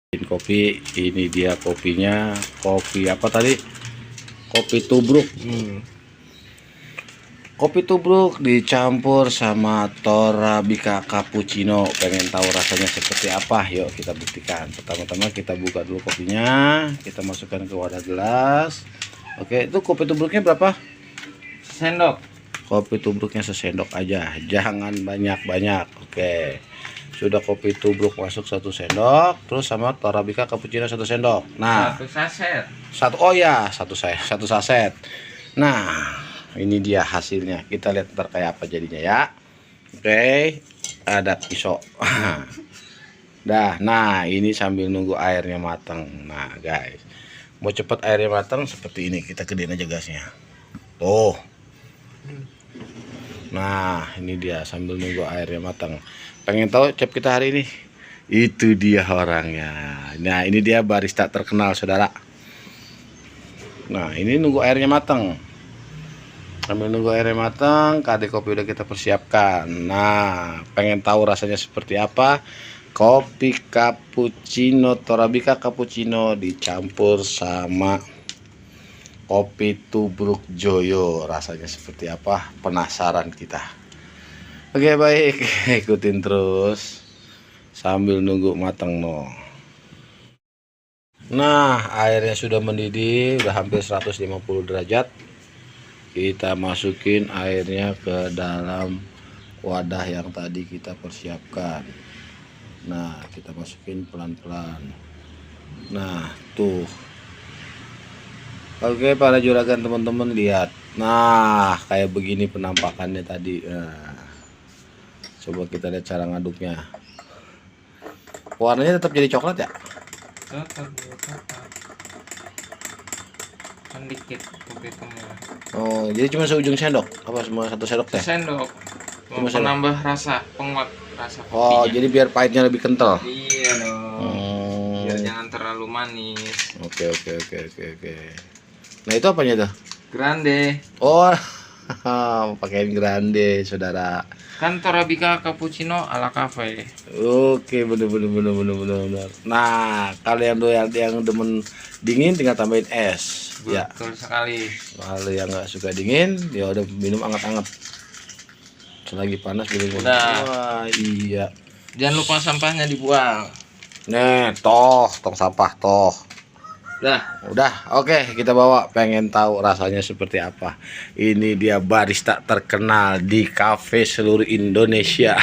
Kopi, ini dia kopinya. Kopi apa tadi? Kopi tubruk. Kopi tubruk dicampur sama Torabika cappuccino. Pengen tahu rasanya seperti apa? Yuk kita buktikan. Pertama-tama kita buka dulu kopinya, kita masukkan ke wadah gelas. Oke, itu kopi tubruknya berapa? Sendok. Kopi tubruknya sesendok aja, jangan banyak-banyak. Oke, sudah kopi tubruk masuk 1 sendok, terus sama Torabika cappuccino 1 sendok. Nah, 1 saset. oh ya, 1 saset. Nah, ini dia hasilnya. Kita lihat ntar kayak apa jadinya ya. Oke, ada pisau. Nah ini sambil nunggu airnya matang. Nah guys, mau cepet airnya matang seperti ini, kita gedein aja gasnya. Tuh. Nah ini dia sambil nunggu airnya matang. Pengen tahu chef kita hari ini? Itu dia orangnya. Nah ini dia barista terkenal saudara. Nah ini nunggu airnya matang. Sambil nunggu airnya matang, KD kopi udah kita persiapkan. Nah pengen tahu rasanya seperti apa? Kopi cappuccino Torabika cappuccino dicampur sama kopi tubruk Joyo, rasanya seperti apa? Penasaran kita. Oke baik, ikutin terus sambil nunggu matang no. Nah airnya sudah mendidih, udah hampir 150 derajat. Kita masukin airnya ke dalam wadah yang tadi kita persiapkan. Nah kita masukin pelan-pelan. Nah tuh. Oke para juragan teman-teman lihat. Nah kayak begini penampakannya tadi. Nah, coba kita lihat cara ngaduknya. Warnanya tetap jadi coklat ya? Tetap. Kan dikit kopi hitamnya. Oh jadi cuma seujung sendok? Apa semua 1 sendok teh? Sendok. Cuma Menambah rasa, penguat rasa kopinya. Oh jadi biar pahitnya lebih kental. Iya dong. Biar jangan terlalu manis. Oke. Nah itu apanya tuh? Grande. Oh, pakaiin grande, saudara. Kan Torabika cappuccino ala cafe. Oke, bener. Nah, kalau yang demen dingin tinggal tambahin es. Ya. Betul sekali. Kalau yang nggak suka dingin, ya udah minum anget-anget. Selagi panas minum. Udah. Wah, iya. Jangan lupa sampahnya dibuang. Nih, tong sampah toh. Udah. Oke, kita bawa. Pengen tahu rasanya seperti apa. Ini dia barista terkenal di kafe seluruh Indonesia.